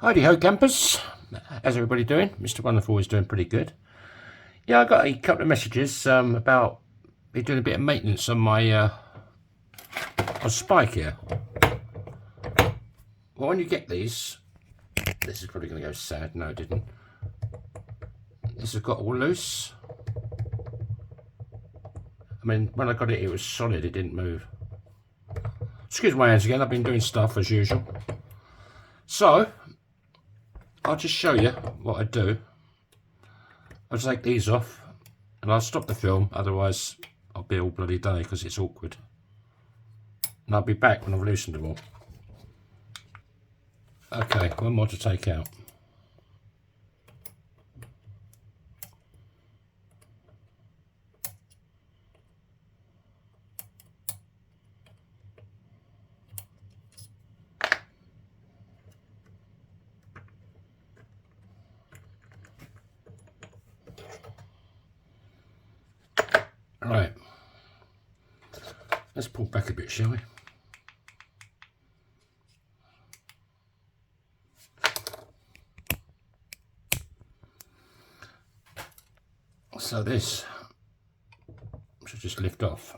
Heidi ho campers, how's everybody doing? Mr. Wonderful is doing pretty good. Yeah, I got a couple of messages about me doing a bit of maintenance on my on spike here. Well, when you get these, this is probably going to go sad. No, it didn't. This has got all loose. I mean, when I got it, it was solid. It didn't move. Excuse my hands again. I've been doing stuff as usual. So, I'll just show you what I do. I'll take these off and I'll stop the film, otherwise I'll be all bloody day because it's awkward. And I'll be back when I've loosened them all. Okay, one more to take out. Right, let's pull back a bit, shall we? So this should just lift off.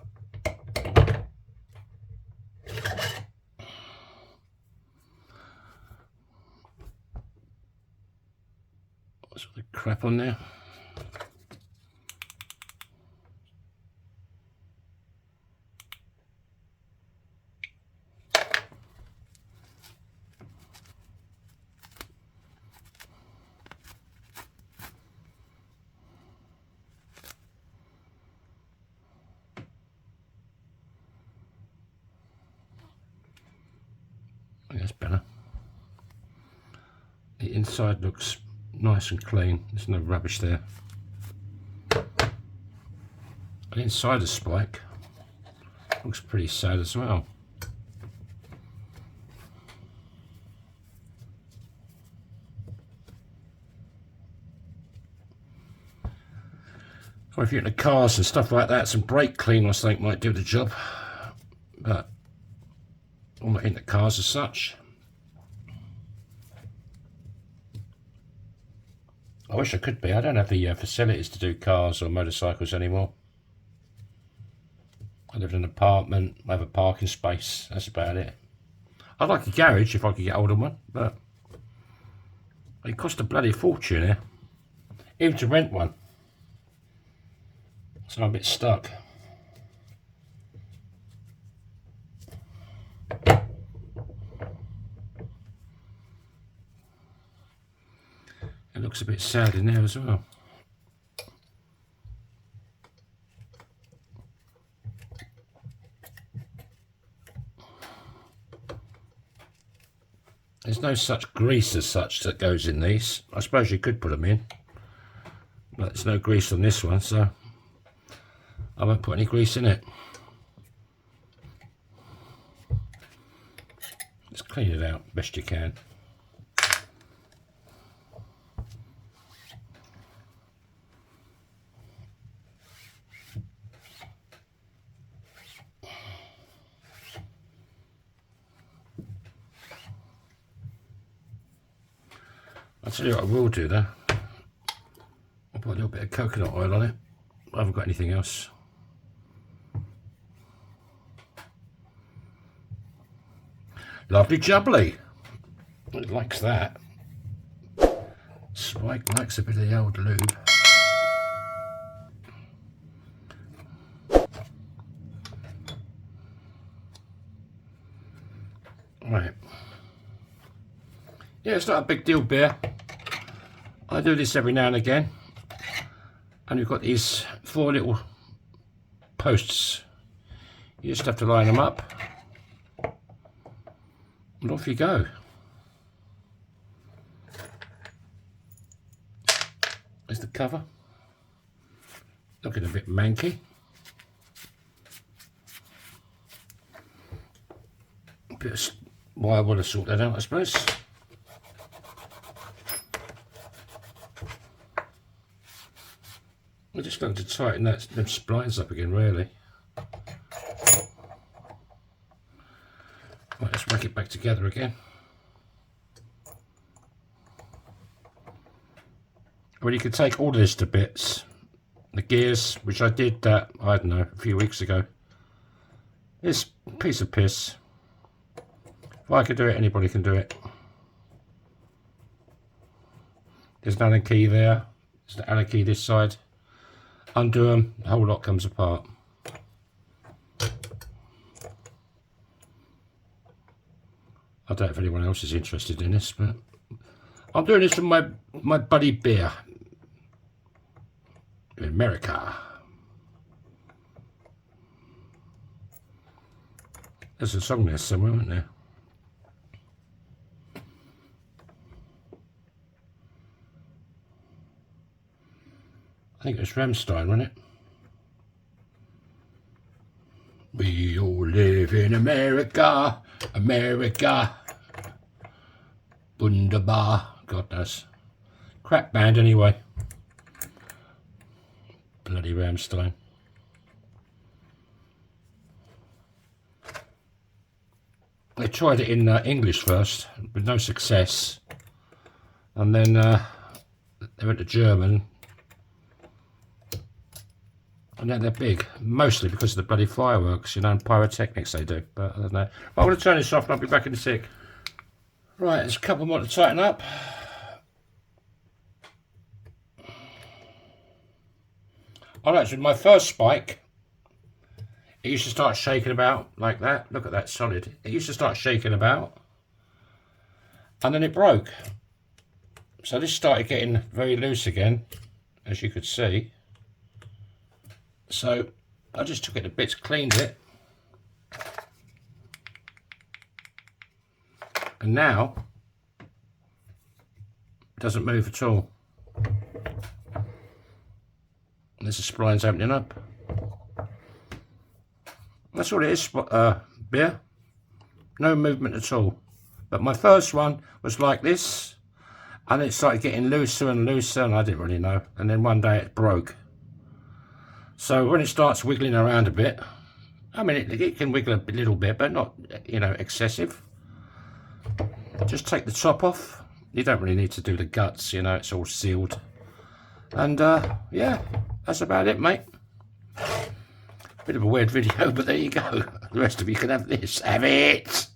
What's all the crap on there? That's better. The inside looks nice and clean. There's no rubbish there. The inside the spike looks pretty sad as well. Or if you're into cars and stuff like that, some brake clean or something might do the job. But I'm not into cars as such. I wish I could be. I don't have the facilities to do cars or motorcycles anymore. I live in an apartment, I have a parking space, that's about it. I'd like a garage if I could get hold of one, but it costs a bloody fortune here, even to rent one. So I'm a bit stuck. It looks a bit sad in there as well. There's no such grease as such that goes in these. I suppose you could put them in, but there's no grease on this one, so I won't put any grease in it. Just clean it out best you can. I'll tell you what I will do though. I'll put a little bit of coconut oil on it. I haven't got anything else. Lovely jubbly. It likes that. Spike likes a bit of the old lube. Right. Yeah, it's not a big deal, beer. I do this every now and again. And you've got these 4 little posts. You just have to line them up. And off you go. There's the cover. Looking a bit manky. A bit of wire would have sorted that out, I suppose. I just going to tighten them splines up again, really. Right, let's whack it back together again. Well, you can take all of this to bits. The gears, which I did that, I don't know, a few weeks ago. It's a piece of piss. If I could do it, anybody can do it. There's an Allen key there. There's an Allen key this side. Undo them, the whole lot comes apart. I don't know if anyone else is interested in this, but I'm doing this with my buddy Beer in America. There's a song there somewhere, isn't there? I think it was Rammstein, wasn't it? We all live in America, America. Wunderbar. God knows. Crap band anyway. Bloody Rammstein. They tried it in English first, with no success. And then they went to German. And now they're big, mostly because of the bloody fireworks, you know, and pyrotechnics they do. But I don't know. I'm going to turn this off and I'll be back in a sec. Right, there's a couple more to tighten up. Alright, so with my first spike, it used to start shaking about like that. Look at that solid. It used to start shaking about. And then it broke. So this started getting very loose again, as you could see. So I just took it to bits, cleaned it. And now it doesn't move at all. There's the splines opening up. That's all it is, Beer. No movement at all. But my first one was like this, and it started getting looser and looser, and I didn't really know. And then one day it broke. So when it starts wiggling around a bit, I mean, it can wiggle a little bit, but not, you know, excessive. Just take the top off. You don't really need to do the guts, you know, it's all sealed. And yeah, that's about it, mate. Bit of a weird video, but there you go. The rest of you can have this. Have it!